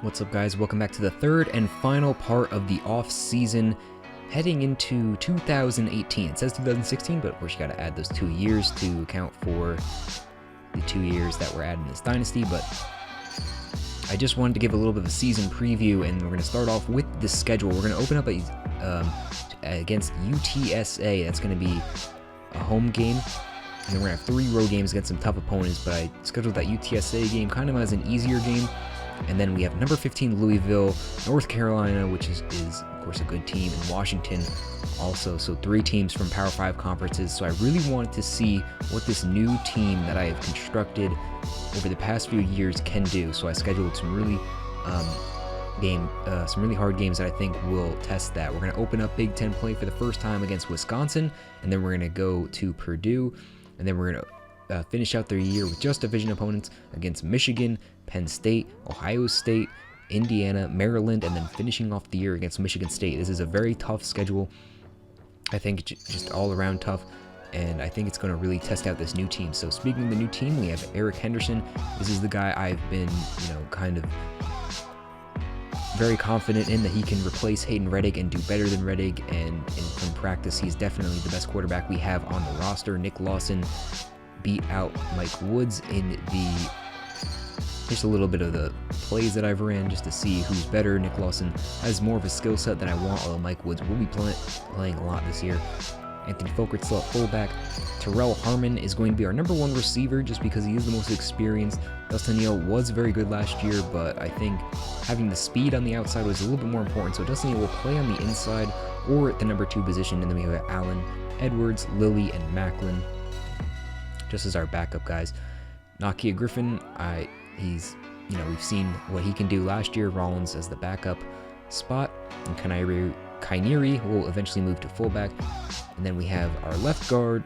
What's up, guys? Welcome back to the third and final part of the off-season heading into 2018. It says 2016, but of course you got to add those 2 years to account for the 2 years that we're adding this dynasty. But I just wanted to give a little bit of a season preview, and we're going to start off with the schedule. We're going to open up against UTSA. That's going to be a home game. And then we're going to have 3 road games against some tough opponents, but I scheduled that UTSA game kind of as an easier game. And then we have number 15 Louisville, North Carolina, which is of course a good team, and Washington also. So 3 teams from Power 5 conferences. So I really wanted to see what this new team that I have constructed over the past few years can do. So I scheduled some really hard games that I think will test that. We're going to open up Big Ten play for the first time against Wisconsin, and then we're going to go to Purdue, and then we're going to finish out their year with just division opponents against Michigan, Penn State, Ohio State, Indiana, Maryland, and then finishing off the year against Michigan State. This is a very tough schedule. I think just all around tough, and I think it's going to really test out this new team. So speaking of the new team, we have Eric Henderson. This is the guy I've been, kind of very confident in that he can replace Hayden Reddick and do better than Reddick, and from practice, he's definitely the best quarterback we have on the roster. Nick Lawson beat out Mike Woods in just a little bit of the plays that I've ran just to see who's better. Nick Lawson has more of a skill set than I want, although Mike Woods will be playing a lot this year. Anthony Folkert's still at fullback. Terrell Harmon is going to be our number 1 receiver just because he is the most experienced. Dustin Neal was very good last year, but I think having the speed on the outside was a little bit more important. So Dustin Neal will play on the inside or at the number 2 position, and then we have Allen, Edwards, Lilly, and Macklin just as our backup guys. Nakia Griffin, we've seen what he can do last year. Rollins as the backup spot, and Kaineri will eventually move to fullback. And then we have our left guard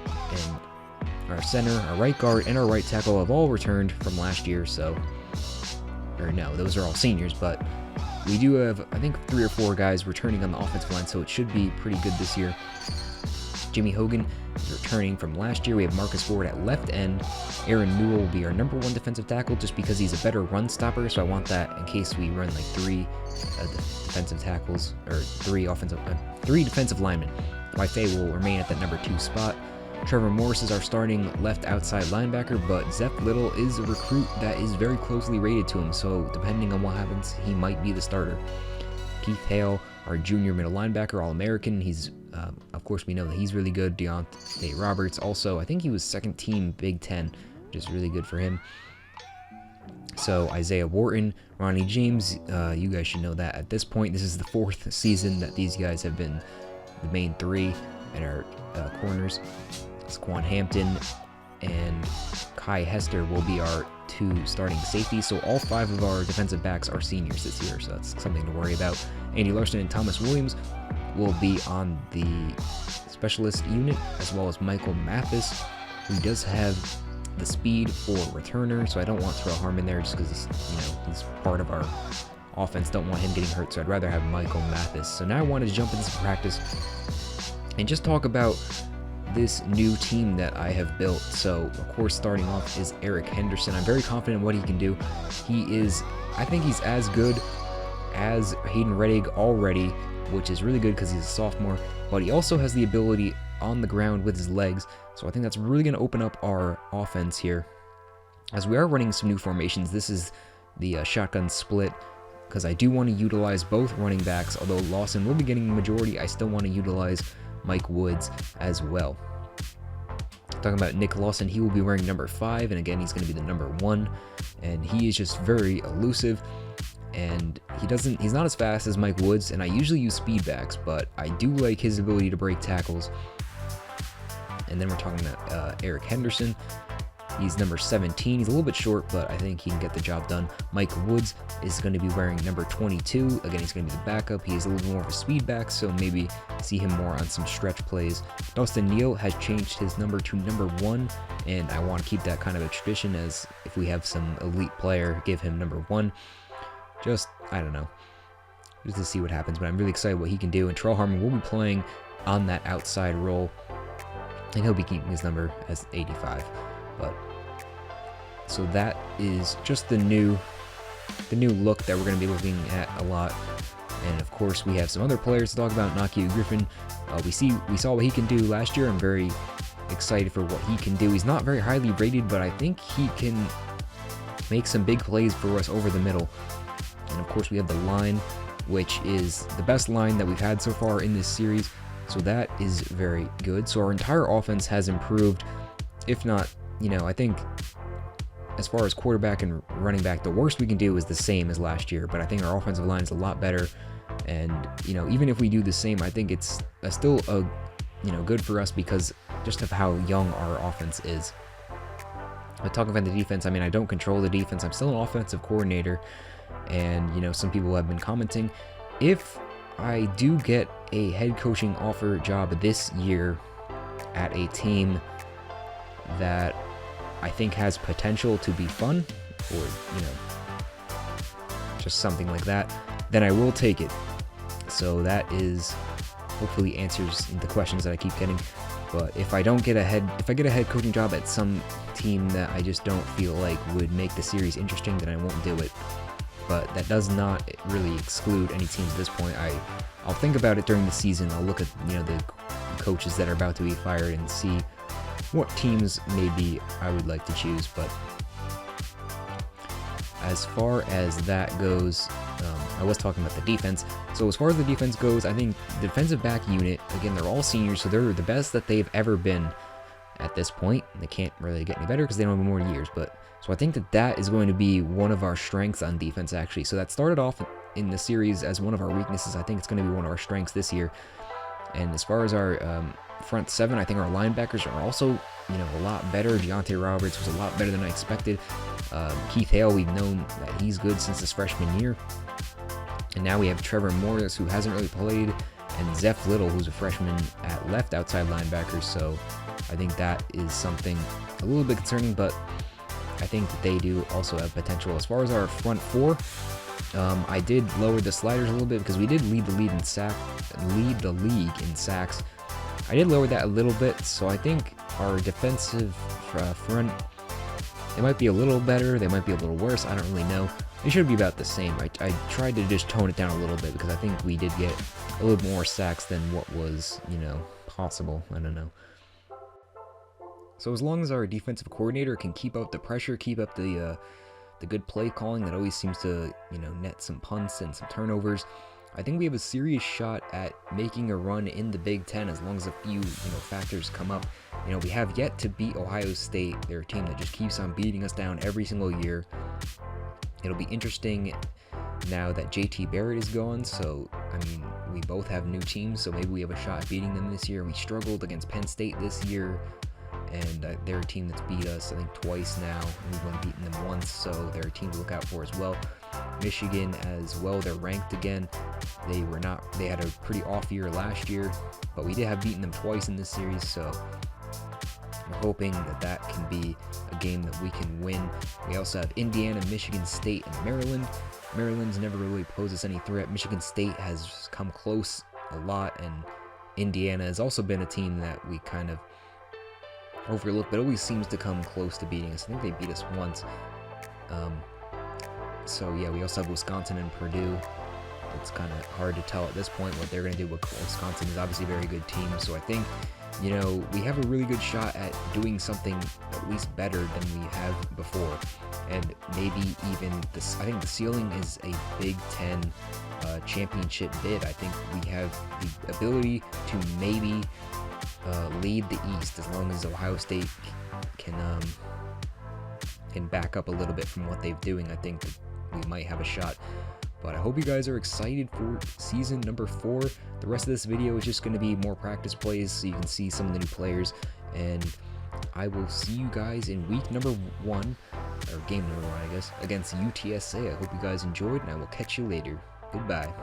and our center, our right guard, and our right tackle have all returned from last year. Those are all seniors, but we do have, I think, 3 or 4 guys returning on the offensive line, so it should be pretty good this year. Jimmy Hogan is returning from last year. We have Marcus Ford at left end. Aaron Newell will be our number 1 defensive tackle just because he's a better run stopper, so I want that in case we run like 3 defensive tackles, or 3 defensive linemen. Wifei will remain at that number 2 spot. Trevor Morris is our starting left outside linebacker, but Zeph Little is a recruit that is very closely rated to him, so depending on what happens, he might be the starter. Keith Hale, our junior middle linebacker, All-American. He's, of course, we know that he's really good. Deontay Roberts also, I think he was 2nd team Big Ten, which is really good for him. So Isaiah Wharton, Ronnie James, you guys should know that at this point. This is the 4th season that these guys have been the main 3 and our corners. SAQUAN Hampton and Kai Hester will be our 2 starting safeties. So all 5 of our defensive backs are seniors this year, so that's something to worry about. Andy Larson and Thomas Williams will be on the specialist unit, as well as Michael Mathis, who does have the speed for returner. So I don't want Terrell Harmon there just because he's part of our offense. Don't want him getting hurt, so I'd rather have Michael Mathis. So now I wanted to jump into some practice and just talk about this new team that I have built. So of course, starting off is Eric Henderson. I'm very confident in what he can do. I think he's as good as Hayden Reddick already, which is really good because he's a sophomore, but he also has the ability on the ground with his legs. So I think that's really going to open up our offense here. As we are running some new formations, this is the shotgun split, because I do want to utilize both running backs. Although Lawson will be getting the majority, I still want to utilize Mike Woods as well. Talking about Nick Lawson, he will be wearing number 5, and again, he's going to be the number 1, and he is just very elusive, and he's not as fast as Mike Woods, and I usually use speed backs, but I do like his ability to break tackles. And then we're talking about Eric Henderson. He's number 17. He's a little bit short, but I think he can get the job done. Mike Woods is going to be wearing number 22. Again, he's going to be the backup. He's a little more of a speed back, so maybe see him more on some stretch plays. Dustin Neal has changed his number to number 1, and I want to keep that kind of a tradition, as if we have some elite player, give him number 1. I don't know, just to see what happens, but I'm really excited what he can do. And Terrell Harmon will be playing on that outside role, and he'll be keeping his number as 85. But so that is just the new the new look that we're going to be looking at a lot. And of course, we have some other players to talk about. Nakia Griffin, we saw what he can do last year. I'm very excited for what he can do. He's not very highly rated, but I think he can make some big plays for us over the middle. And of course, we have the line, which is the best line that we've had so far in this series. So that is very good. So our entire offense has improved. If not, I think as far as quarterback and running back, the worst we can do is the same as last year. But I think our offensive line is a lot better. And, even if we do the same, I think it's still good for us because just of how young our offense is. But talking about the defense, I don't control the defense. I'm still an offensive coordinator. And, some people have been commenting. If I do get a head coaching offer job this year at a team that I think has potential to be fun, or, just something like that, then I will take it. So that is hopefully answers the questions that I keep getting. But if I get a head coaching job at some team that I just don't feel like would make the series interesting, then I won't do it. But that does not really exclude any teams at this point. I'll think about it during the season. I'll look at the coaches that are about to be fired and see what teams maybe I would like to choose. But as far as that goes, I was talking about the defense. So as far as the defense goes, I think the defensive back unit, again, they're all seniors, so they're the best that they've ever been at this point. They can't really get any better because they don't have more years. But so I think that is going to be one of our strengths on defense, actually. So that started off in the series as one of our weaknesses. I think it's going to be one of our strengths this year. And as far as our front seven, I think our linebackers are also, a lot better. Deontay Roberts was a lot better than I expected. Keith Hale, we've known that he's good since his freshman year. And now we have Trevor Morris, who hasn't really played, and Zeph Little, who's a freshman at left outside linebacker. So I think that is something a little bit concerning, but I think that they do also have potential. As far as our front four, I did lower the sliders a little bit because we did lead the league in sacks. I did lower that a little bit, so I think our defensive front, they might be a little better, they might be a little worse, I don't really know. It should be about the same. I tried to just tone it down a little bit because I think we did get a little bit more sacks than what was, possible. I don't know. So as long as our defensive coordinator can keep up the pressure, keep up the good play calling that always seems to, net some punts and some turnovers, I think we have a serious shot at making a run in the Big Ten as long as a few, factors come up. We have yet to beat Ohio State. They're a team that just keeps on beating us down every single year. It'll be interesting now that JT Barrett is gone. So, we both have new teams, so maybe we have a shot at beating them this year. We struggled against Penn State this year, and they're a team that's beat us, I think, twice now. We've only beaten them once, so they're a team to look out for as well. Michigan as well, they're ranked again. They had a pretty off year last year, but we did have beaten them twice in this series, so we're hoping that can be a game that we can win. We also have Indiana, Michigan State, and Maryland. Maryland's never really posed us any threat. Michigan State has come close a lot, and Indiana has also been a team that we kind of overlook, but always seems to come close to beating us. I think they beat us once. So yeah, we also have Wisconsin and Purdue. It's kind of hard to tell at this point what they're going to do. Wisconsin is obviously a very good team, so I think, we have a really good shot at doing something at least better than we have before. And maybe even this, I think the ceiling is a Big Ten championship bid. I think we have the ability to maybe lead the East as long as Ohio State can back up a little bit from what they're doing. I think we might have a shot. But I hope you guys are excited for season number 4. The rest of this video is just going to be more practice plays so you can see some of the new players. And I will see you guys in week number 1, or game number 1, I guess, against UTSA. I hope you guys enjoyed, and I will catch you later. Goodbye.